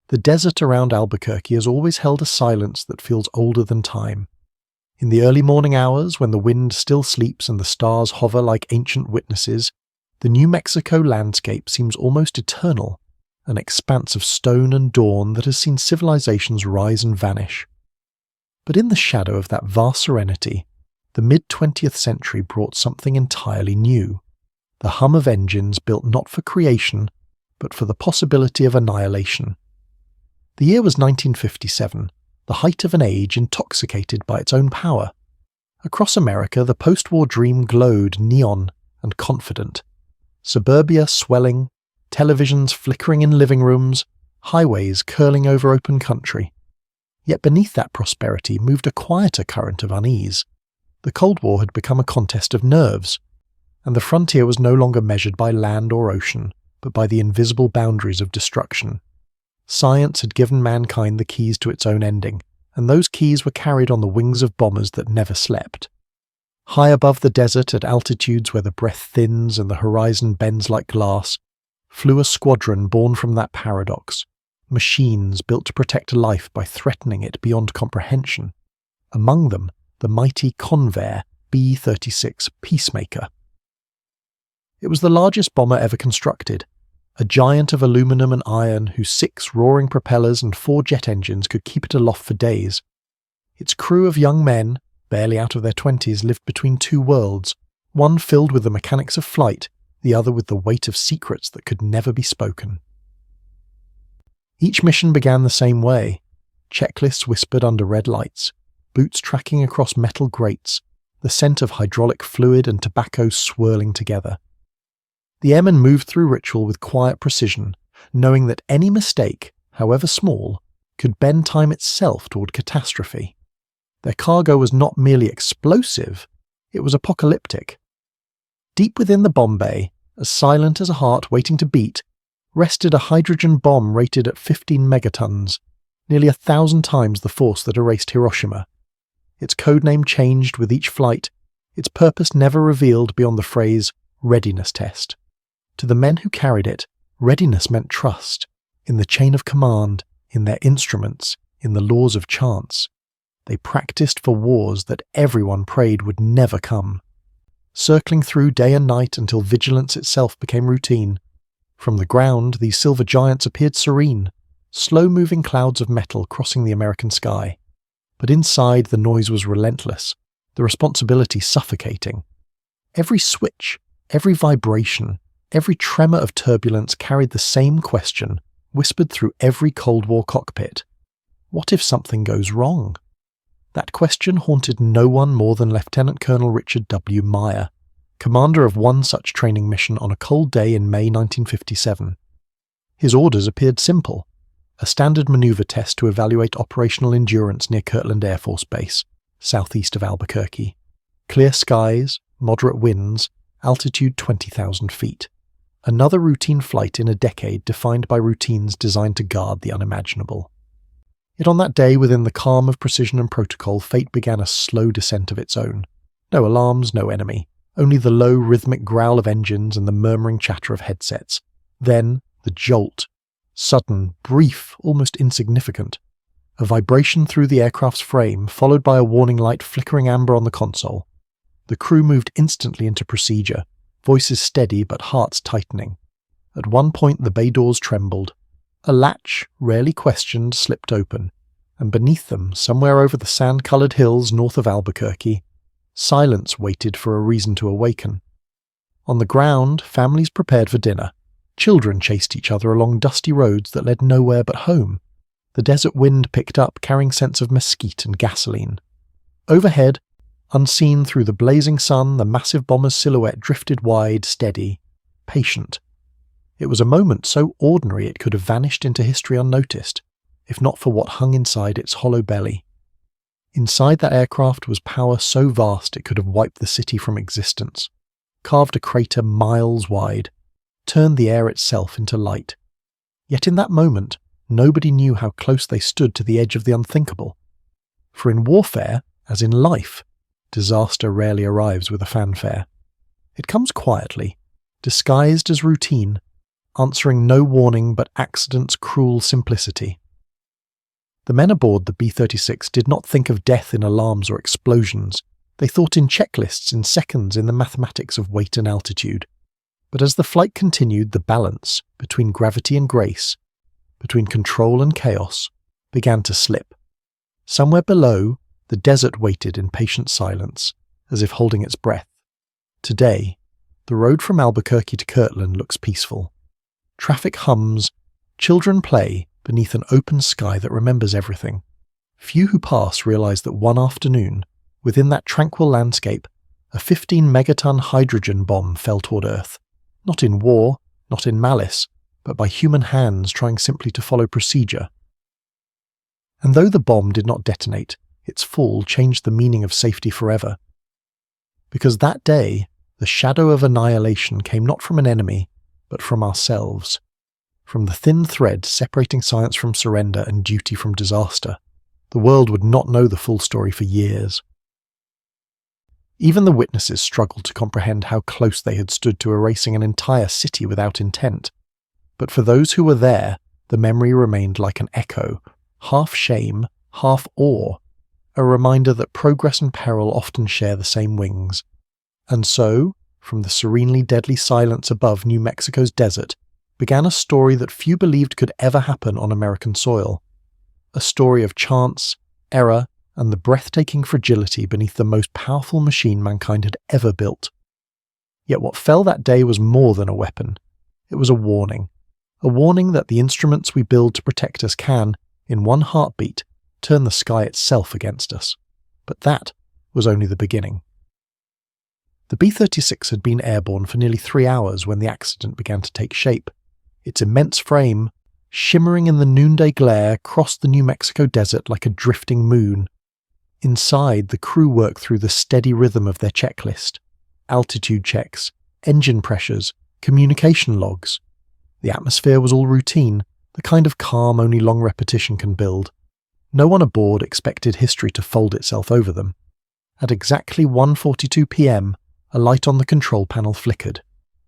The desert around Albuquerque has always held a silence that feels older than time. In the early morning hours, when the wind still sleeps and the stars hover like ancient witnesses, the New Mexico landscape seems almost eternal, an expanse of stone and dawn that has seen civilizations rise and vanish. But in the shadow of that vast serenity, the mid-20th century brought something entirely new, the hum of engines built not for creation, but for the possibility of annihilation. The year was 1957, the height of an age intoxicated by its own power. Across America, the post-war dream glowed neon and confident. Suburbia swelling, televisions flickering in living rooms, highways curling over open country. Yet beneath that prosperity moved a quieter current of unease. The Cold War had become a contest of nerves, and the frontier was no longer measured by land or ocean, but by the invisible boundaries of destruction. Science had given mankind the keys to its own ending, and those keys were carried on the wings of bombers that never slept. High above the desert, at altitudes where the breath thins and the horizon bends like glass, flew a squadron born from that paradox, machines built to protect life by threatening it beyond comprehension. Among them, the mighty Convair B-36 Peacemaker. It was the largest bomber ever constructed, a giant of aluminum and iron whose 6 roaring propellers and 4 jet engines could keep it aloft for days. Its crew of young men, barely out of their 20s, lived between 2 worlds, one filled with the mechanics of flight, the other with the weight of secrets that could never be spoken. Each mission began the same way, checklists whispered under red lights, boots tracking across metal grates, the scent of hydraulic fluid and tobacco swirling together. The airmen moved through ritual with quiet precision, knowing that any mistake, however small, could bend time itself toward catastrophe. Their cargo was not merely explosive, it was apocalyptic. Deep within the bomb bay, as silent as a heart waiting to beat, rested a hydrogen bomb rated at 15 megatons, nearly 1,000 times the force that erased Hiroshima. Its codename changed with each flight, its purpose never revealed beyond the phrase readiness test. To the men who carried it, readiness meant trust, in the chain of command, in their instruments, in the laws of chance. They practiced for wars that everyone prayed would never come, circling through day and night until vigilance itself became routine. From the ground, these silver giants appeared serene, slow-moving clouds of metal crossing the American sky. But inside, the noise was relentless, the responsibility suffocating. Every switch, every vibration, every tremor of turbulence carried the same question, whispered through every Cold War cockpit. What if something goes wrong? That question haunted no one more than Lieutenant Colonel Richard W. Meyer, commander of one such training mission on a cold day in May 1957. His orders appeared simple: a standard maneuver test to evaluate operational endurance near Kirtland Air Force Base, southeast of Albuquerque. Clear skies, moderate winds, altitude 20,000 feet. Another routine flight in a decade defined by routines designed to guard the unimaginable. Yet on that day, within the calm of precision and protocol, fate began a slow descent of its own. No alarms, no enemy, only the low rhythmic growl of engines and the murmuring chatter of headsets. Then, the jolt. Sudden, brief, almost insignificant. A vibration through the aircraft's frame, followed by a warning light flickering amber on the console. The crew moved instantly into procedure, voices steady but hearts tightening. At one point the bay doors trembled. A latch, rarely questioned, slipped open, and beneath them, somewhere over the sand-coloured hills north of Albuquerque, silence waited for a reason to awaken. On the ground, families prepared for dinner. Children chased each other along dusty roads that led nowhere but home. The desert wind picked up, carrying scents of mesquite and gasoline. Overhead, unseen through the blazing sun, the massive bomber's silhouette drifted wide, steady, patient. It was a moment so ordinary it could have vanished into history unnoticed, if not for what hung inside its hollow belly. Inside that aircraft was power so vast it could have wiped the city from existence, carved a crater miles wide, turned the air itself into light. Yet in that moment, nobody knew how close they stood to the edge of the unthinkable. For in warfare, as in life, disaster rarely arrives with a fanfare. It comes quietly, disguised as routine, answering no warning but accident's cruel simplicity. The men aboard the B-36 did not think of death in alarms or explosions. They thought in checklists, in seconds, in the mathematics of weight and altitude. But as the flight continued, the balance between gravity and grace, between control and chaos, began to slip. Somewhere below, the desert waited in patient silence, as if holding its breath. Today, the road from Albuquerque to Kirtland looks peaceful. Traffic hums, children play beneath an open sky that remembers everything. Few who pass realize that one afternoon, within that tranquil landscape, a 15-megaton hydrogen bomb fell toward Earth. Not in war, not in malice, but by human hands trying simply to follow procedure. And though the bomb did not detonate, its fall changed the meaning of safety forever. Because that day, the shadow of annihilation came not from an enemy, but from ourselves. From the thin thread separating science from surrender and duty from disaster. The world would not know the full story for years. Even the witnesses struggled to comprehend how close they had stood to erasing an entire city without intent. But for those who were there, the memory remained like an echo, half shame, half awe, a reminder that progress and peril often share the same wings. And so, from the serenely deadly silence above New Mexico's desert, began a story that few believed could ever happen on American soil. A story of chance, error, and the breathtaking fragility beneath the most powerful machine mankind had ever built. Yet what fell that day was more than a weapon. It was a warning that the instruments we build to protect us can, in one heartbeat, turn the sky itself against us. But that was only the beginning. The B-36 had been airborne for nearly 3 hours when the accident began to take shape. Its immense frame, shimmering in the noonday glare, crossed the New Mexico desert like a drifting moon. Inside, the crew worked through the steady rhythm of their checklist. Altitude checks, engine pressures, communication logs. The atmosphere was all routine, the kind of calm only long repetition can build. No one aboard expected history to fold itself over them. At exactly 1:42 p.m., a light on the control panel flickered.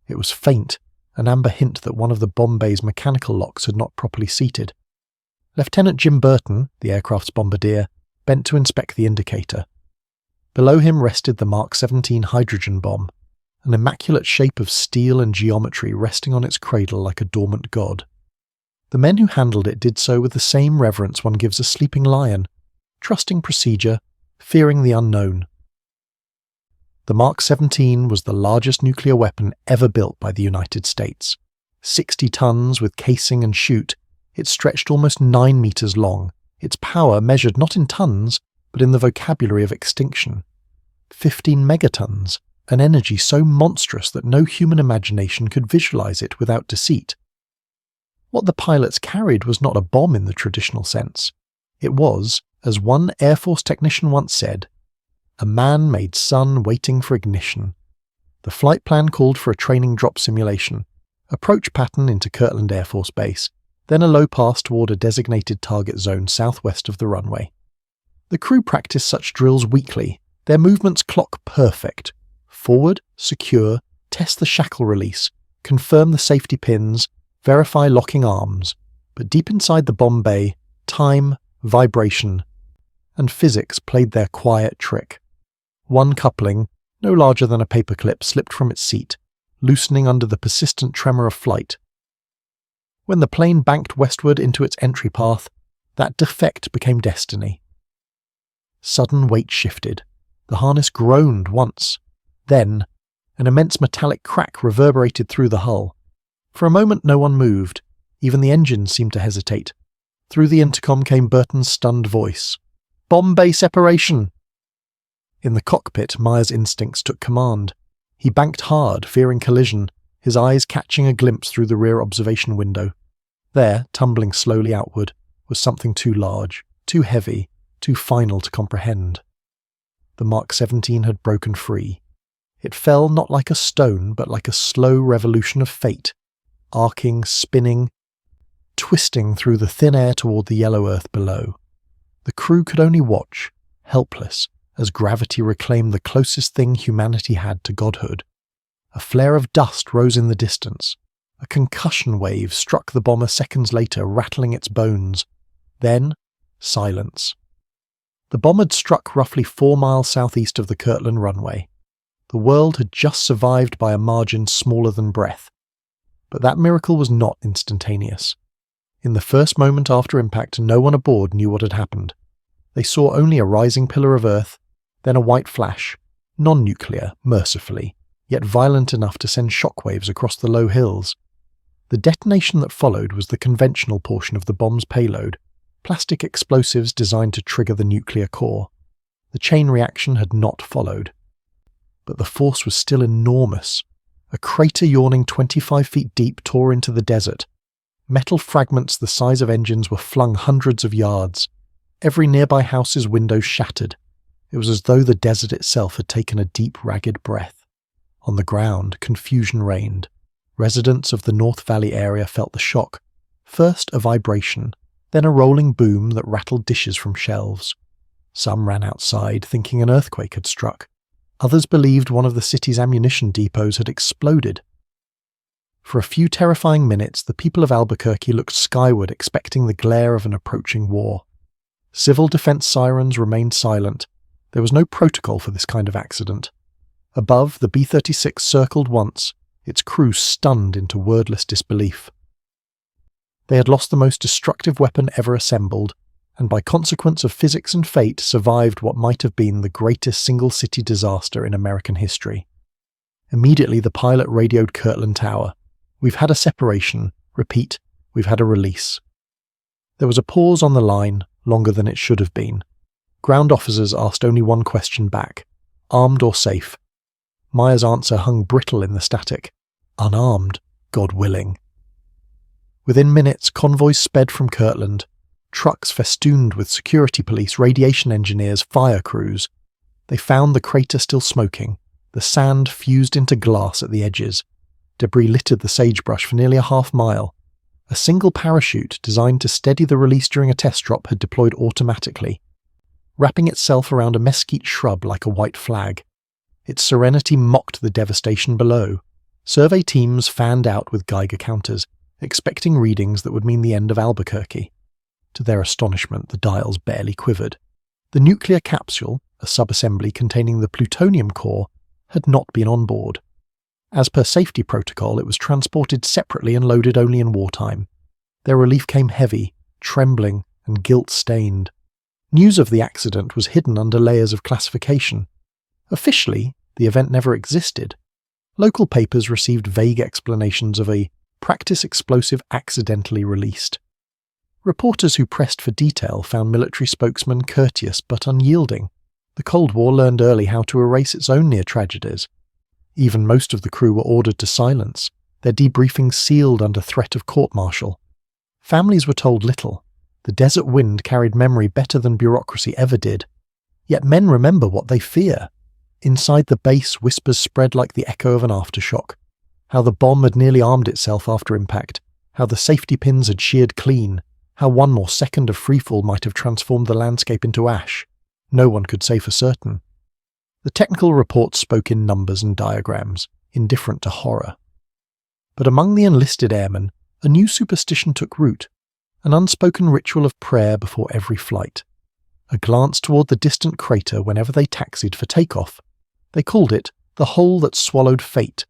It was faint, an amber hint that one of the bomb bay's mechanical locks had not properly seated. Lieutenant Jim Burton, the aircraft's bombardier, bent to inspect the indicator. Below him rested the Mark 17 hydrogen bomb, an immaculate shape of steel and geometry resting on its cradle like a dormant god. The men who handled it did so with the same reverence one gives a sleeping lion, trusting procedure, fearing the unknown. The Mark 17 was the largest nuclear weapon ever built by the United States. 60 tons with casing and chute, it stretched almost 9 meters long, its power measured not in tons, but in the vocabulary of extinction. 15 megatons, an energy so monstrous that no human imagination could visualize it without deceit. What the pilots carried was not a bomb in the traditional sense. It was, as one Air Force technician once said, a man-made sun waiting for ignition. The flight plan called for a training drop simulation, approach pattern into Kirtland Air Force Base, then a low pass toward a designated target zone southwest of the runway. The crew practiced such drills weekly, their movements clock perfect. Forward, secure, test the shackle release, confirm the safety pins, verify locking arms. But deep inside the bomb bay, time, vibration, and physics played their quiet trick. One coupling, no larger than a paperclip, slipped from its seat, loosening under the persistent tremor of flight. When the plane banked westward into its entry path, that defect became destiny. Sudden weight shifted. The harness groaned once. Then, an immense metallic crack reverberated through the hull. For a moment no one moved. Even the engines seemed to hesitate. Through the intercom came Burton's stunned voice. "Bomb bay separation!" In the cockpit, Meyer's instincts took command. He banked hard, fearing collision, his eyes catching a glimpse through the rear observation window. There, tumbling slowly outward, was something too large, too heavy, too final to comprehend. The Mark 17 had broken free. It fell not like a stone, but like a slow revolution of fate, arcing, spinning, twisting through the thin air toward the yellow earth below. The crew could only watch, helpless, as gravity reclaimed the closest thing humanity had to godhood. A flare of dust rose in the distance, A concussion wave struck the bomber seconds later, rattling its bones. Then, silence. The bomb had struck roughly 4 miles southeast of the Kirtland runway. The world had just survived by a margin smaller than breath. But that miracle was not instantaneous. In the first moment after impact, no one aboard knew what had happened. They saw only a rising pillar of earth, then a white flash, non-nuclear, mercifully, yet violent enough to send shockwaves across the low hills. The detonation that followed was the conventional portion of the bomb's payload, plastic explosives designed to trigger the nuclear core. The chain reaction had not followed. But the force was still enormous. A crater yawning 25 feet deep tore into the desert. Metal fragments the size of engines were flung hundreds of yards. Every nearby house's window shattered. It was as though the desert itself had taken a deep, ragged breath. On the ground, confusion reigned. Residents of the North Valley area felt the shock. First a vibration, then a rolling boom that rattled dishes from shelves. Some ran outside, thinking an earthquake had struck. Others believed one of the city's ammunition depots had exploded. For a few terrifying minutes, the people of Albuquerque looked skyward, expecting the glare of an approaching war. Civil defense sirens remained silent. There was no protocol for this kind of accident. Above, the B-36 circled once, its crew stunned into wordless disbelief. They had lost the most destructive weapon ever assembled, and by consequence of physics and fate survived what might have been the greatest single-city disaster in American history. Immediately the pilot radioed Kirtland Tower. "We've had a separation. Repeat, we've had a release." There was a pause on the line, longer than it should have been. Ground officers asked only one question back: armed or safe? Meyer's answer hung brittle in the static: unarmed, God willing. Within minutes, convoys sped from Kirtland, trucks festooned with security police, radiation engineers, fire crews. They found the crater still smoking, the sand fused into glass at the edges. Debris littered the sagebrush for nearly a half-mile. A single parachute designed to steady the release during a test drop had deployed automatically, wrapping itself around a mesquite shrub like a white flag. Its serenity mocked the devastation below. Survey teams fanned out with Geiger counters, expecting readings that would mean the end of Albuquerque. To their astonishment, the dials barely quivered. The nuclear capsule, a subassembly containing the plutonium core, had not been on board. As per safety protocol, it was transported separately and loaded only in wartime. Their relief came heavy, trembling, and guilt-stained. News of the accident was hidden under layers of classification. Officially, the event never existed. Local papers received vague explanations of a practice explosive accidentally released. Reporters who pressed for detail found military spokesmen courteous but unyielding. The Cold War learned early how to erase its own near tragedies. Even most of the crew were ordered to silence, their debriefings sealed under threat of court-martial. Families were told little. The desert wind carried memory better than bureaucracy ever did. Yet men remember what they fear. Inside the base, whispers spread like the echo of an aftershock. How the bomb had nearly armed itself after impact, how the safety pins had sheared clean, how one more second of freefall might have transformed the landscape into ash. No one could say for certain. The technical reports spoke in numbers and diagrams, indifferent to horror. But among the enlisted airmen, a new superstition took root, an unspoken ritual of prayer before every flight. A glance toward the distant crater whenever they taxied for takeoff. They called it the hole that swallowed fate.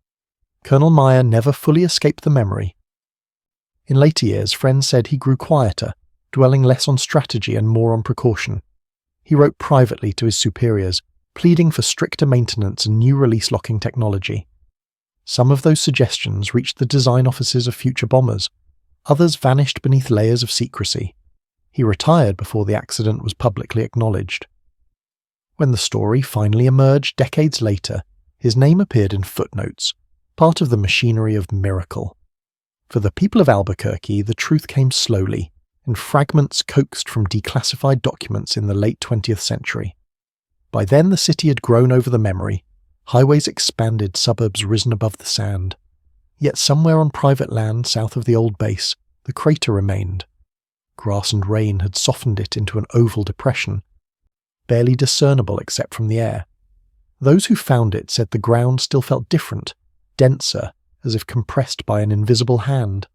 Colonel Meyer never fully escaped the memory. In later years, friends said he grew quieter, dwelling less on strategy and more on precaution. He wrote privately to his superiors, pleading for stricter maintenance and new release locking technology. Some of those suggestions reached the design offices of future bombers. Others vanished beneath layers of secrecy. He retired before the accident was publicly acknowledged. When the story finally emerged decades later, his name appeared in footnotes, part of the machinery of miracle. For the people of Albuquerque, the truth came slowly, in fragments coaxed from declassified documents in the late 20th century. By then the city had grown over the memory, highways expanded, suburbs risen above the sand. Yet somewhere on private land south of the old base, the crater remained. Grass and rain had softened it into an oval depression, barely discernible except from the air. Those who found it said the ground still felt different, denser, as if compressed by an invisible hand.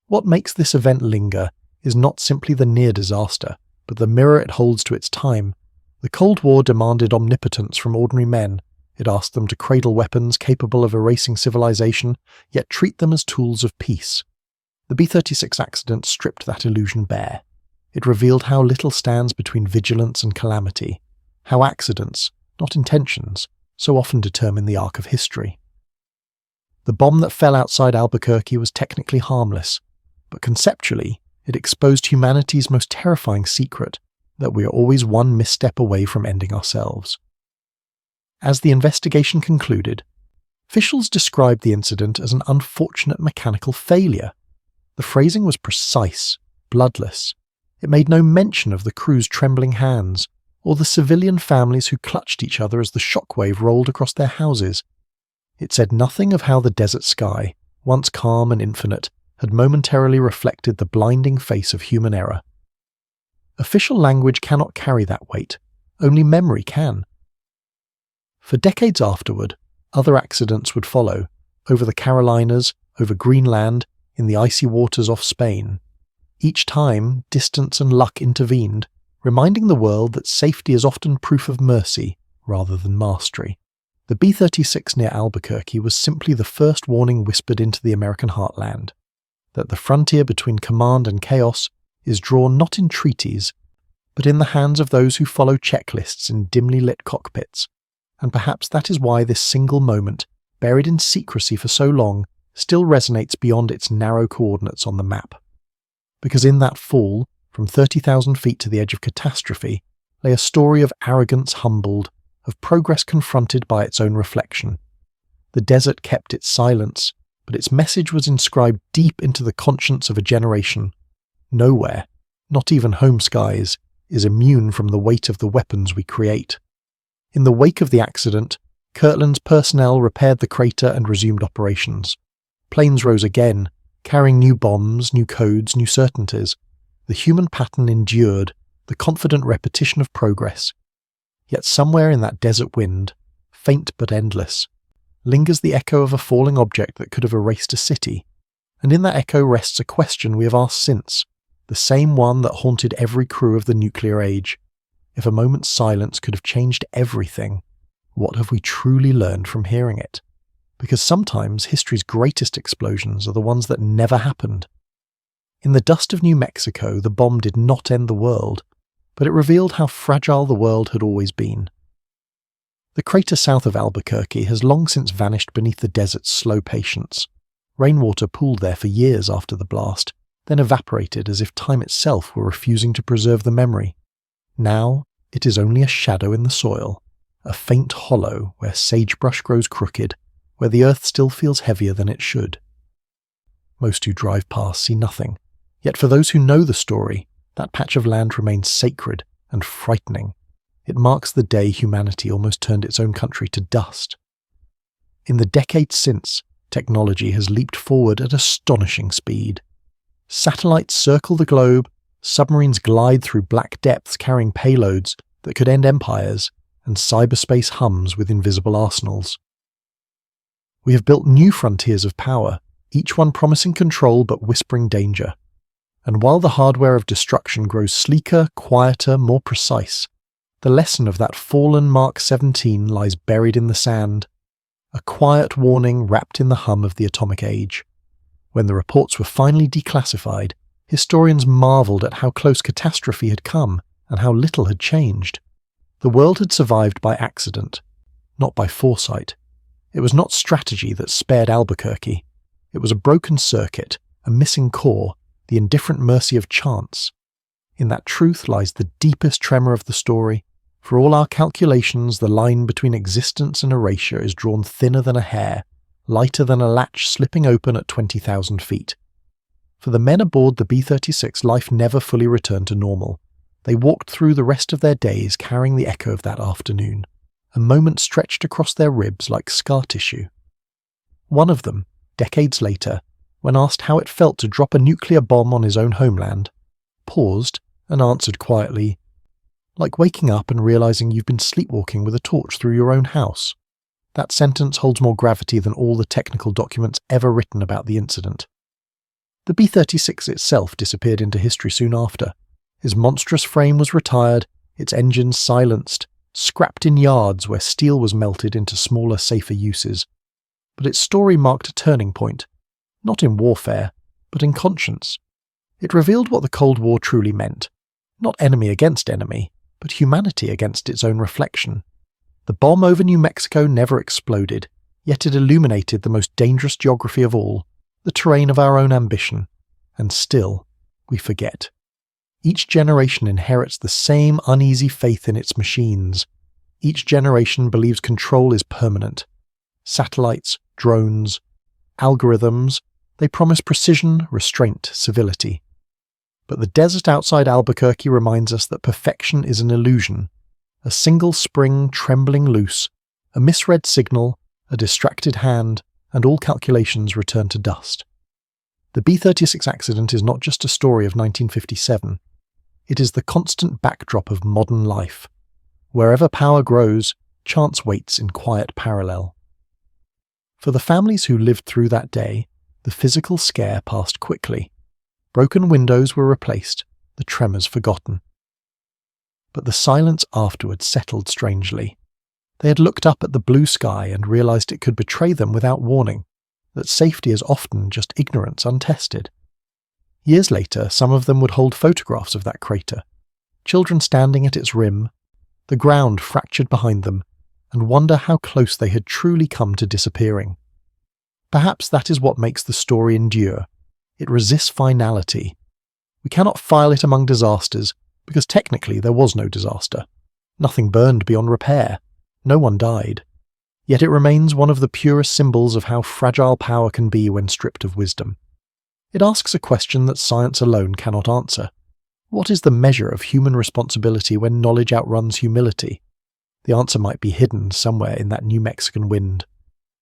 What makes this event linger is not simply the near disaster, but the mirror it holds to its time. The Cold War demanded omnipotence from ordinary men. It asked them to cradle weapons capable of erasing civilization, yet treat them as tools of peace. The B-36 accident stripped that illusion bare. It revealed how little stands between vigilance and calamity, how accidents, not intentions, so often determine the arc of history. The bomb that fell outside Albuquerque was technically harmless, but conceptually, it exposed humanity's most terrifying secret, that we are always one misstep away from ending ourselves. As the investigation concluded, officials described the incident as an unfortunate mechanical failure. The phrasing was precise, bloodless. It made no mention of the crew's trembling hands, or the civilian families who clutched each other as the shockwave rolled across their houses. It said nothing of how the desert sky, once calm and infinite, had momentarily reflected the blinding face of human error. Official language cannot carry that weight. Only memory can. For decades afterward, other accidents would follow, over the Carolinas, over Greenland, in the icy waters off Spain. Each time, distance and luck intervened, reminding the world that safety is often proof of mercy rather than mastery. The B-36 near Albuquerque was simply the first warning whispered into the American heartland, that the frontier between command and chaos is drawn not in treaties, but in the hands of those who follow checklists in dimly lit cockpits. And perhaps that is why this single moment, buried in secrecy for so long, still resonates beyond its narrow coordinates on the map. Because in that fall, from 30,000 feet to the edge of catastrophe, lay a story of arrogance humbled, of progress confronted by its own reflection. The desert kept its silence, but its message was inscribed deep into the conscience of a generation. Nowhere, not even home skies, is immune from the weight of the weapons we create. In the wake of the accident, Kirtland's personnel repaired the crater and resumed operations. Planes rose again, carrying new bombs, new codes, new certainties. The human pattern endured, the confident repetition of progress. Yet somewhere in that desert wind, faint but endless, lingers the echo of a falling object that could have erased a city. And in that echo rests a question we have asked since, the same one that haunted every crew of the nuclear age. If a moment's silence could have changed everything, what have we truly learned from hearing it? Because sometimes history's greatest explosions are the ones that never happened. In the dust of New Mexico, the bomb did not end the world, but it revealed how fragile the world had always been. The crater south of Albuquerque has long since vanished beneath the desert's slow patience. Rainwater pooled there for years after the blast, then evaporated as if time itself were refusing to preserve the memory. Now, it is only a shadow in the soil, a faint hollow where sagebrush grows crooked, where the earth still feels heavier than it should. Most who drive past see nothing, yet for those who know the story, that patch of land remains sacred and frightening. It marks the day humanity almost turned its own country to dust. In the decades since, technology has leaped forward at astonishing speed. Satellites circle the globe, submarines glide through black depths carrying payloads that could end empires, and cyberspace hums with invisible arsenals. We have built new frontiers of power, each one promising control but whispering danger. And while the hardware of destruction grows sleeker, quieter, more precise, the lesson of that fallen Mark 17 lies buried in the sand, a quiet warning wrapped in the hum of the atomic age. When the reports were finally declassified, historians marveled at how close catastrophe had come and how little had changed. The world had survived by accident, not by foresight. It was not strategy that spared Albuquerque. It was a broken circuit, a missing core, the indifferent mercy of chance. In that truth lies the deepest tremor of the story. For all our calculations, the line between existence and erasure is drawn thinner than a hair, lighter than a latch slipping open at 20,000 feet. For the men aboard the B-36, life never fully returned to normal. They walked through the rest of their days carrying the echo of that afternoon, a moment stretched across their ribs like scar tissue. One of them, decades later, when asked how it felt to drop a nuclear bomb on his own homeland, paused and answered quietly, "Like waking up and realizing you've been sleepwalking with a torch through your own house. That sentence holds more gravity than all the technical documents ever written about the incident. The B-36 itself disappeared into history soon after. Its monstrous frame was retired, its engines silenced, scrapped in yards where steel was melted into smaller, safer uses. But its story marked a turning point, not in warfare, but in conscience. It revealed what the Cold War truly meant. Not enemy against enemy, but humanity against its own reflection. The bomb over New Mexico never exploded, yet it illuminated the most dangerous geography of all, the terrain of our own ambition. And still, we forget. Each generation inherits the same uneasy faith in its machines. Each generation believes control is permanent. Satellites, drones, algorithms, they promise precision, restraint, civility. But the desert outside Albuquerque reminds us that perfection is an illusion. A single spring trembling loose, a misread signal, a distracted hand, and all calculations return to dust. The B-36 accident is not just a story of 1957. It is the constant backdrop of modern life. Wherever power grows, chance waits in quiet parallel. For the families who lived through that day, the physical scare passed quickly. Broken windows were replaced, the tremors forgotten. But the silence afterwards settled strangely. They had looked up at the blue sky and realized it could betray them without warning, that safety is often just ignorance untested. Years later, some of them would hold photographs of that crater, children standing at its rim, the ground fractured behind them, and wonder how close they had truly come to disappearing. Perhaps that is what makes the story endure. It resists finality. We cannot file it among disasters, because technically there was no disaster. Nothing burned beyond repair. No one died. Yet it remains one of the purest symbols of how fragile power can be when stripped of wisdom. It asks a question that science alone cannot answer. What is the measure of human responsibility when knowledge outruns humility? The answer might be hidden somewhere in that New Mexican wind.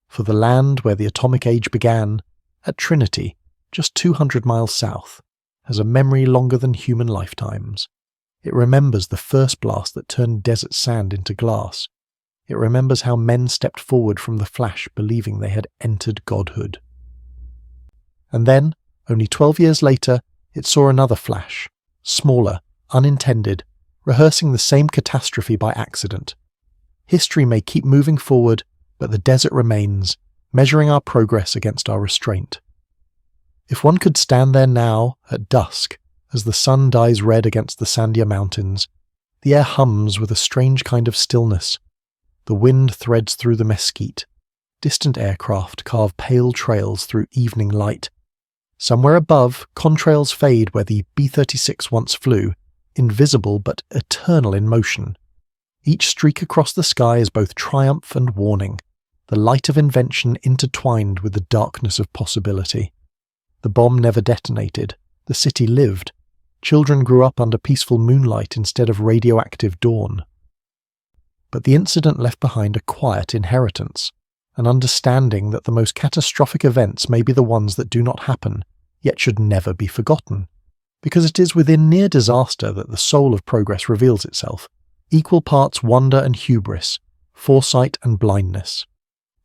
For the land where the atomic age began, at Trinity, just 200 miles south, has a memory longer than human lifetimes. It remembers the first blast that turned desert sand into glass. It remembers how men stepped forward from the flash believing they had entered godhood. And then, only 12 years later, it saw another flash, smaller, unintended, rehearsing the same catastrophe by accident. History may keep moving forward, but the desert remains, measuring our progress against our restraint. If one could stand there now, at dusk, as the sun dyes red against the sandier mountains, the air hums with a strange kind of stillness. The wind threads through the mesquite. Distant aircraft carve pale trails through evening light. Somewhere above, contrails fade where the B-36 once flew, invisible but eternal in motion. Each streak across the sky is both triumph and warning, the light of invention intertwined with the darkness of possibility. The bomb never detonated. The city lived. Children grew up under peaceful moonlight instead of radioactive dawn. But the incident left behind a quiet inheritance, an understanding that the most catastrophic events may be the ones that do not happen, yet should never be forgotten. Because it is within near disaster that the soul of progress reveals itself, equal parts wonder and hubris, foresight and blindness.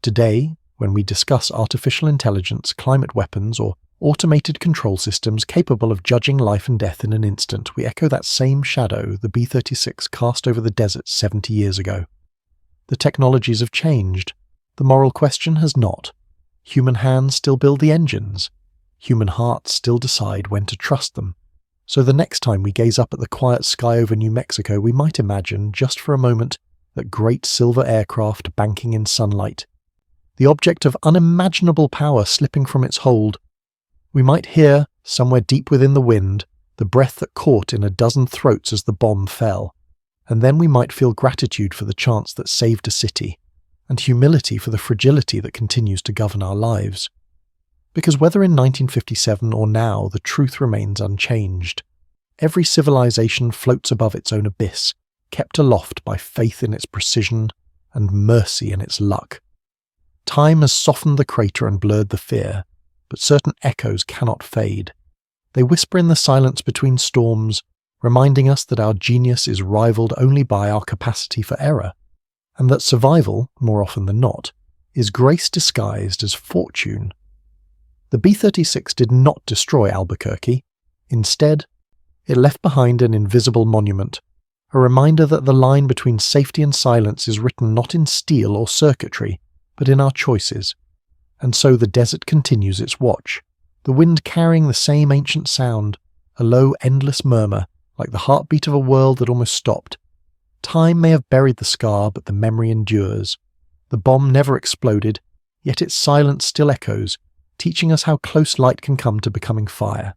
Today, when we discuss artificial intelligence, climate weapons, or automated control systems capable of judging life and death in an instant, we echo that same shadow the B-36 cast over the desert 70 years ago. The technologies have changed. The moral question has not. Human hands still build the engines. Human hearts still decide when to trust them. So the next time we gaze up at the quiet sky over New Mexico, we might imagine, just for a moment, that great silver aircraft banking in sunlight, the object of unimaginable power slipping from its hold. We might hear, somewhere deep within the wind, the breath that caught in a dozen throats as the bomb fell, and then we might feel gratitude for the chance that saved a city, and humility for the fragility that continues to govern our lives. Because whether in 1957 or now, the truth remains unchanged. Every civilization floats above its own abyss, kept aloft by faith in its precision and mercy in its luck. Time has softened the crater and blurred the fear, but certain echoes cannot fade. They whisper in the silence between storms, reminding us that our genius is rivaled only by our capacity for error. and that survival, more often than not, is grace disguised as fortune. The B-36 did not destroy Albuquerque. Instead, it left behind an invisible monument, a reminder that the line between safety and silence is written not in steel or circuitry, but in our choices. And so the desert continues its watch, the wind carrying the same ancient sound, a low, endless murmur, like the heartbeat of a world that almost stopped. Time may have buried the scar, but the memory endures. The bomb never exploded, yet its silence still echoes, teaching us how close light can come to becoming fire.